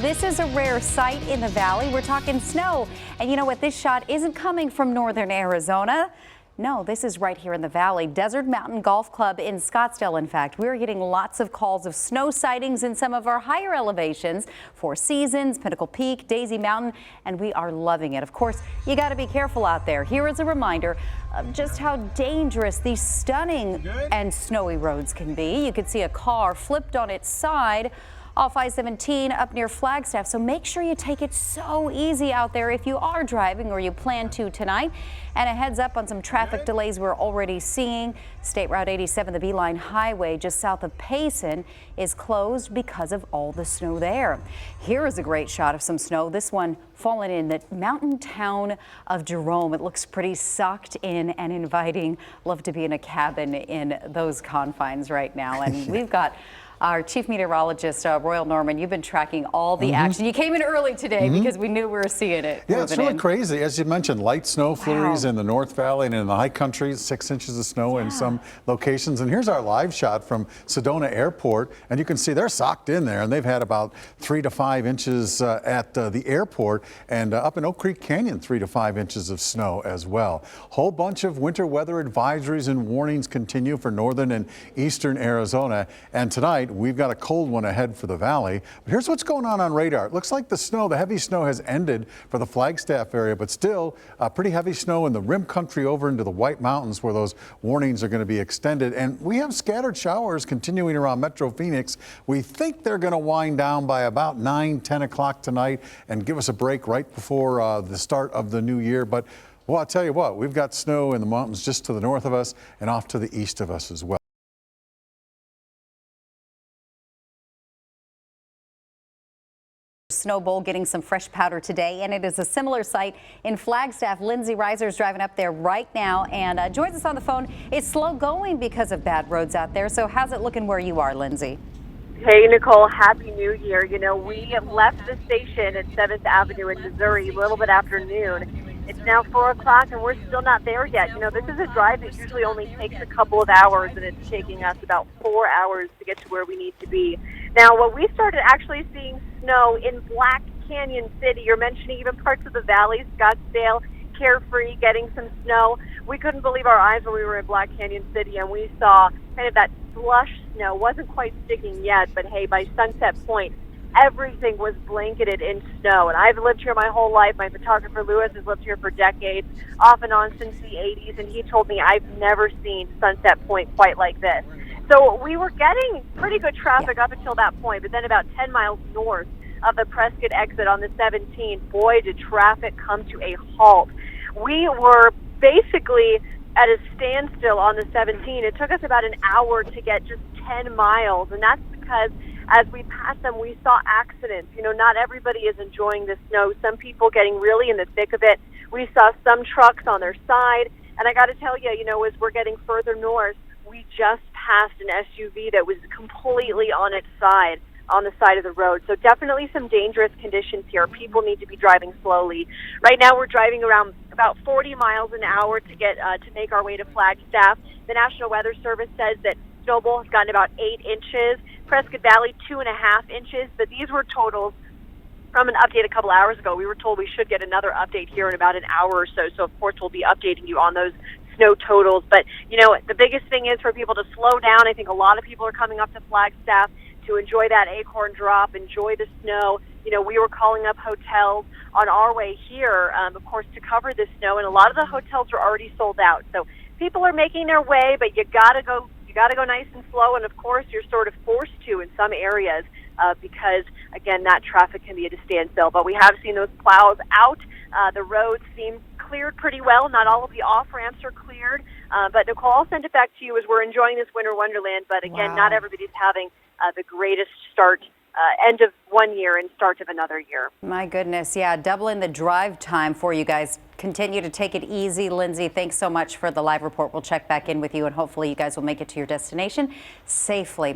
This is a rare sight in the valley. We're talking snow. And you know what? This shot isn't coming from northern Arizona. No, this is right here in the valley. Desert Mountain Golf Club in Scottsdale, in fact. We're getting lots of calls of snow sightings in some of our higher elevations. Four Seasons, Pinnacle Peak, Daisy Mountain, and we are loving it. Of course, you got to be careful out there. Here is a reminder of just how dangerous these stunning and snowy roads can be. You could see a car flipped on its side off I-17 up near Flagstaff. So make sure you take it so easy out there if you are driving or you plan to tonight. And a heads up on some traffic delays we're already seeing. State Route 87, the Beeline Highway just south of Payson, is closed because of all the snow there. Here is a great shot of some snow. This one fallen in the mountain town of Jerome. It looks pretty socked in and inviting. Love to be in a cabin in those confines right now. And we've got our chief meteorologist, Royal Norman. You've been tracking all the action. You came in early today because we knew we were seeing it. Yeah, it's really crazy. As you mentioned, light snow flurries in the North Valley and in the high country, 6 inches of snow in some locations. And here's our live shot from Sedona Airport. And you can see they're socked in there, and they've had about 3 to 5 inches at the airport, and up in Oak Creek Canyon, 3 to 5 inches of snow as well. Whole bunch of winter weather advisories and warnings continue for northern and eastern Arizona. And tonight, we've got a cold one ahead for the valley. But here's what's going on radar. It looks like the heavy snow has ended for the Flagstaff area, but still pretty heavy snow in the rim country over into the White Mountains where those warnings are going to be extended. And we have scattered showers continuing around Metro Phoenix. We think they're going to wind down by about 9, 10 o'clock tonight and give us a break right before the start of the new year. But well, I'll tell you what, we've got snow in the mountains just to the north of us and off to the east of us as well. Snow Bowl getting some fresh powder today, and it is a similar sight in Flagstaff. Lindsay Reiser's driving up there right now and joins us on the phone. It's slow going because of bad roads out there. So how's it looking where you are, Lindsay? Hey, Nicole, Happy New Year. You know, we left the station at 7th Avenue in Missouri a little bit after noon. It's now 4 o'clock and we're still not there yet. You know, this is a drive that usually only takes a couple of hours, and it's taking us about 4 hours to get to where we need to be. Now, when we started actually seeing snow in Black Canyon City, you're mentioning even parts of the valley, Scottsdale, Carefree, getting some snow. We couldn't believe our eyes when we were in Black Canyon City and we saw kind of that slush snow. Wasn't quite sticking yet, but hey, by Sunset Point, everything was blanketed in snow. And I've lived here my whole life. My photographer Lewis has lived here for decades, off and on since the 80s, and he told me I've never seen Sunset Point quite like this. So we were getting pretty good traffic up until that point, but then about 10 miles north of the Prescott exit on the 17, boy, did traffic come to a halt. We were basically at a standstill on the 17. It took us about an hour to get just 10 miles, and that's because as we passed them, we saw accidents. You know, not everybody is enjoying the snow. Some people getting really in the thick of it. We saw some trucks on their side, and I got to tell you, you know, as we're getting further north, we just passed an SUV that was completely on its side, on the side of the road. So definitely some dangerous conditions here. People need to be driving slowly. Right now we're driving around about 40 miles an hour to get to make our way to Flagstaff. The National Weather Service says that Snow Bowl has gotten about 8 inches. Prescott Valley, 2.5 inches. But these were totals from an update a couple hours ago. We were told we should get another update here in about an hour or so. So of course we'll be updating you on those snow totals. But you know, the biggest thing is for people to slow down. I think a lot of people are coming up to Flagstaff to enjoy that acorn drop, enjoy the snow. You know, we were calling up hotels on our way here, of course, to cover the snow, and a lot of the hotels are already sold out. So people are making their way, but you gotta go nice and slow, and of course you're sort of forced to in some areas because again, that traffic can be at a standstill. But we have seen those plows out. The roads seem cleared pretty well. Not all of the off ramps are cleared, but Nicole, I'll send it back to you as we're enjoying this winter wonderland. But again, not everybody's having the greatest start, end of one year and start of another year. My goodness, yeah, doubling the drive time for you guys. Continue to take it easy. Lindsay, thanks so much for the live report. We'll check back in with you, and hopefully you guys will make it to your destination safely.